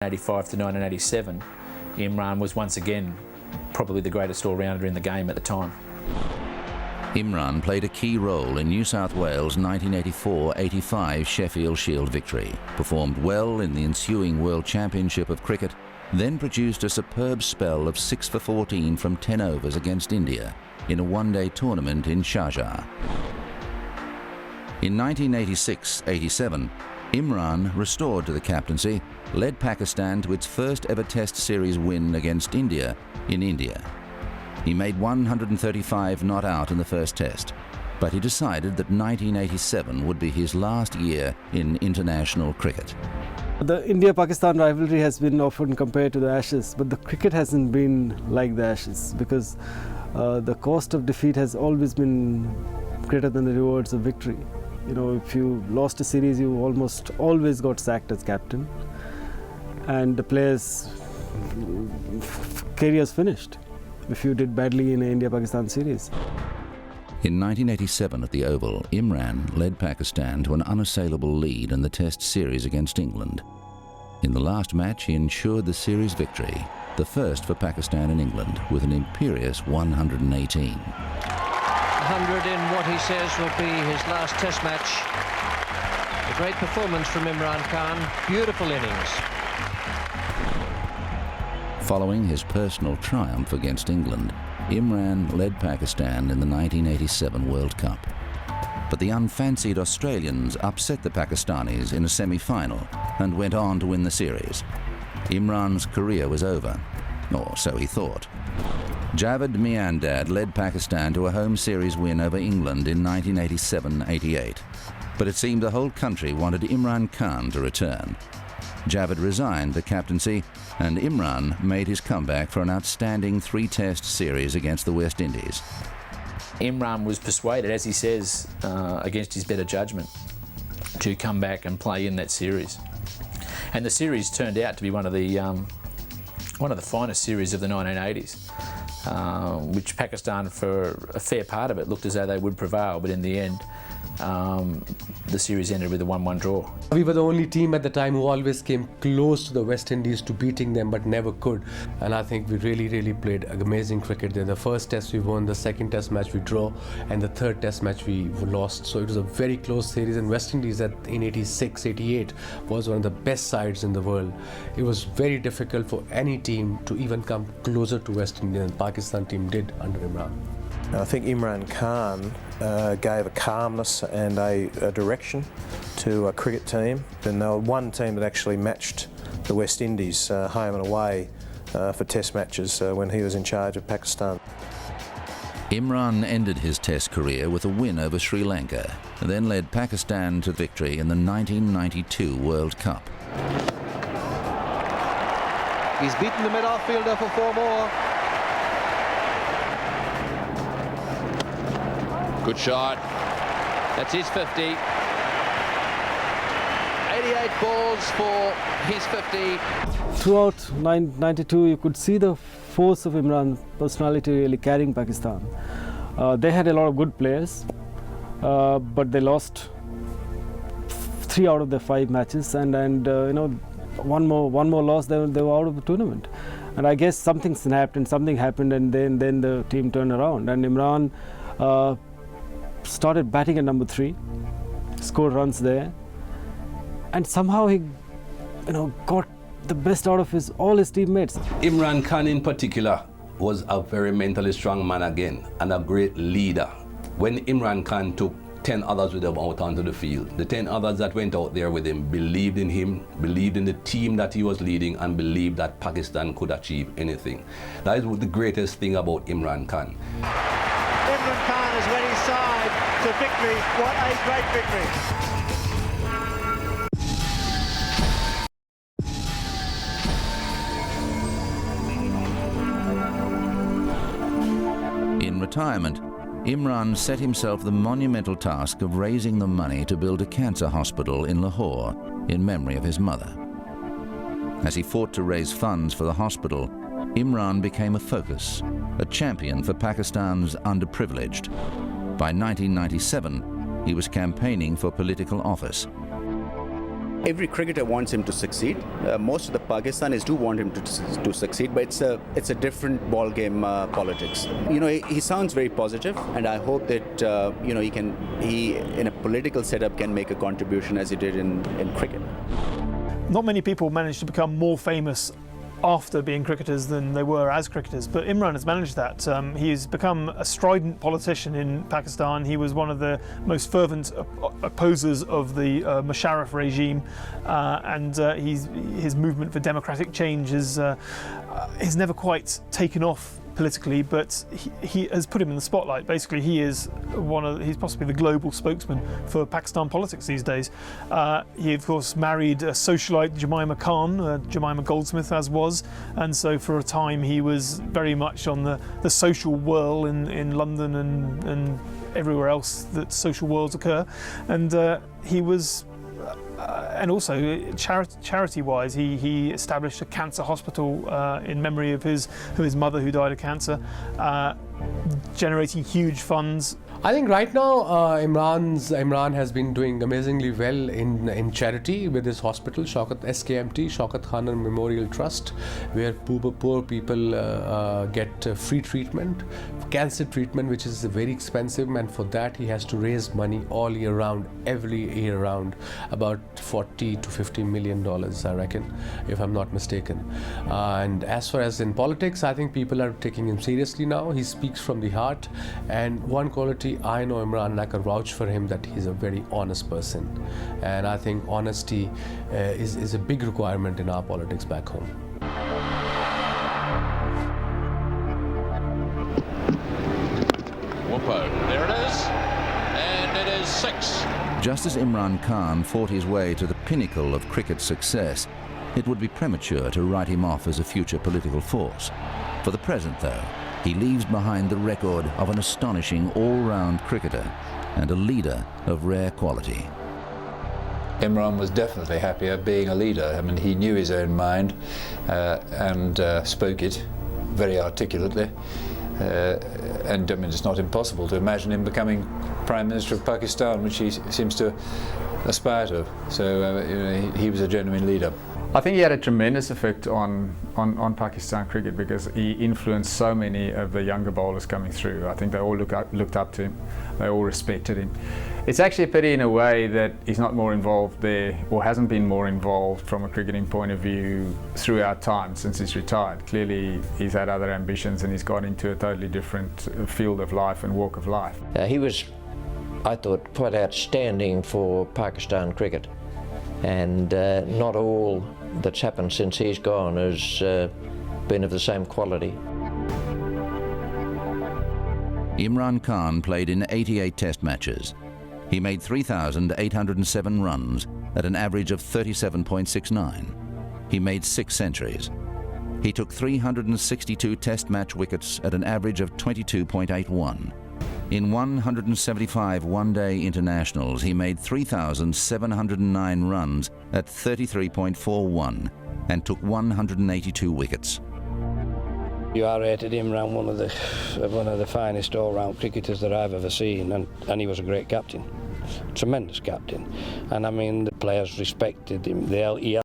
1985 to 1987, Imran was once again probably the greatest all-rounder in the game at the time. Imran played a key role in New South Wales' 1984-85 Sheffield Shield victory, performed well in the ensuing World Championship of Cricket, then produced a superb spell of 6 for 14 from 10 overs against India in a one-day tournament in Sharjah. In 1986-87, Imran, restored to the captaincy, led Pakistan to its first ever Test series win against India in India. He made 135 not out in the first Test, but he decided that 1987 would be his last year in international cricket. The India-Pakistan rivalry has been often compared to the Ashes, but the cricket hasn't been like the Ashes because the cost of defeat has always been greater than the rewards of victory. You know, if you lost a series, you almost always got sacked as captain, and the players' careers finished if you did badly in an India-Pakistan series. In 1987 at the Oval, Imran led Pakistan to an unassailable lead in the Test series against England. In the last match, he ensured the series victory, the first for Pakistan and England, with an imperious 118. 100 in what he says will be his last Test match. A great performance from Imran Khan, beautiful innings. Following his personal triumph against England, Imran led Pakistan in the 1987 World Cup. But the unfancied Australians upset the Pakistanis in a semi-final and went on to win the series. Imran's career was over, or so he thought. Javed Miandad led Pakistan to a home series win over England in 1987-88. But it seemed the whole country wanted Imran Khan to return. Javed resigned the captaincy, and Imran made his comeback for an outstanding 3-Test series against the West Indies. Imran was persuaded, as he says, against his better judgment, to come back and play in that series. And the series turned out to be one of the finest series of the 1980s. Which Pakistan, for a fair part of it, looked as though they would prevail, but in the end, the series ended with a 1-1 draw. We were the only team at the time who always came close to the West Indies to beating them, but never could. And I think we really played amazing cricket there. The first Test we won, the second Test match we draw, and the third Test match we lost. So it was a very close series, and West Indies in 86-88 was one of the best sides in the world. It was very difficult for any team to even come closer to West Indies than the Pakistan team did under Imran. I think Imran Khan gave a calmness and a direction to a cricket team. And they were one team that actually matched the West Indies home and away for Test matches when he was in charge of Pakistan. Imran ended his Test career with a win over Sri Lanka, and then led Pakistan to victory in the 1992 World Cup. He's beaten the mid-off fielder for 4 more. Good shot. That's his 50. 88 balls for his 50. Throughout 92, you could see the force of Imran's personality really carrying Pakistan. They had a lot of good players, but they lost 3 out of their 5 matches, and you know, one more loss, they were out of the tournament. And I guess something snapped and something happened, and then the team turned around, and Imran started batting at number 3, scored runs there, and somehow he, got the best out of all his teammates. Imran Khan in particular was a very mentally strong man again, and a great leader. When Imran Khan took 10 others with him out onto the field, the 10 others that went out there with him, believed in the team that he was leading, and believed that Pakistan could achieve anything. That is the greatest thing about Imran Khan. Imran Khan has led his side to victory. What a great victory. In retirement, Imran set himself the monumental task of raising the money to build a cancer hospital in Lahore in memory of his mother. As he fought to raise funds for the hospital, Imran became a focus, a champion for Pakistan's underprivileged. By 1997, he was campaigning for political office. Every cricketer wants him to succeed. Most of the Pakistanis do want him to succeed, but it's a different ball game politics. You know, he sounds very positive, and I hope that you know, he in a political setup can make a contribution as he did in cricket. Not many people manage to become more famous after being cricketers than they were as cricketers, but Imran has managed that. He's become a strident politician in Pakistan. He was one of the most fervent opposers of the Musharraf regime, and his movement for democratic change has never quite taken off politically, but he has put him in the spotlight. Basically, he's possibly the global spokesman for Pakistan politics these days. He of course married a socialite, Jemima Khan, Jemima Goldsmith as was, and so for a time he was very much on the social whirl in London and everywhere else that social whirls occur, and he was and also charity-wise, he established a cancer hospital in memory of his mother who died of cancer, generating huge funds. I think right now Imran has been doing amazingly well in charity with his hospital, SKMT, Shaukat Khan Memorial Trust, where poor people get free treatment, cancer treatment, which is very expensive, and for that he has to raise money all year round, every year round, about $40 to $50 million, I reckon, if I'm not mistaken. And as far as in politics, I think people are taking him seriously now. He speaks from the heart, and one quality I know Imran, and I can vouch for him, that he's a very honest person, and I think honesty is a big requirement in our politics back home. Whoopo, there it is, and it is 6. Just as Imran Khan fought his way to the pinnacle of cricket success, it would be premature to write him off as a future political force. For the present, though, he leaves behind the record of an astonishing all-round cricketer and a leader of rare quality. Imran was definitely happier being a leader. I mean, he knew his own mind and spoke it very articulately. And I mean, it's not impossible to imagine him becoming Prime Minister of Pakistan, which he seems to aspire to. So you know, he was a genuine leader. I think he had a tremendous effect on Pakistan cricket, because he influenced so many of the younger bowlers coming through. I think they all looked up to him. They all respected him. It's actually a pity in a way that he's not more involved there, or hasn't been more involved from a cricketing point of view throughout time since he's retired. Clearly he's had other ambitions and he's got into a totally different field of life and walk of life. He was, I thought, quite outstanding for Pakistan cricket, and not all that's happened since he's gone has been of the same quality. Imran Khan played in 88 test matches. He made 3,807 runs at an average of 37.69. He made 6 centuries. He took 362 test match wickets at an average of 22.81. In 175 one-day internationals, he made 3,709 runs at 33.41 and took 182 wickets. You are rated Imran one of the finest all-round cricketers that I've ever seen, and he was a great captain, tremendous captain. And I mean, the players respected him. He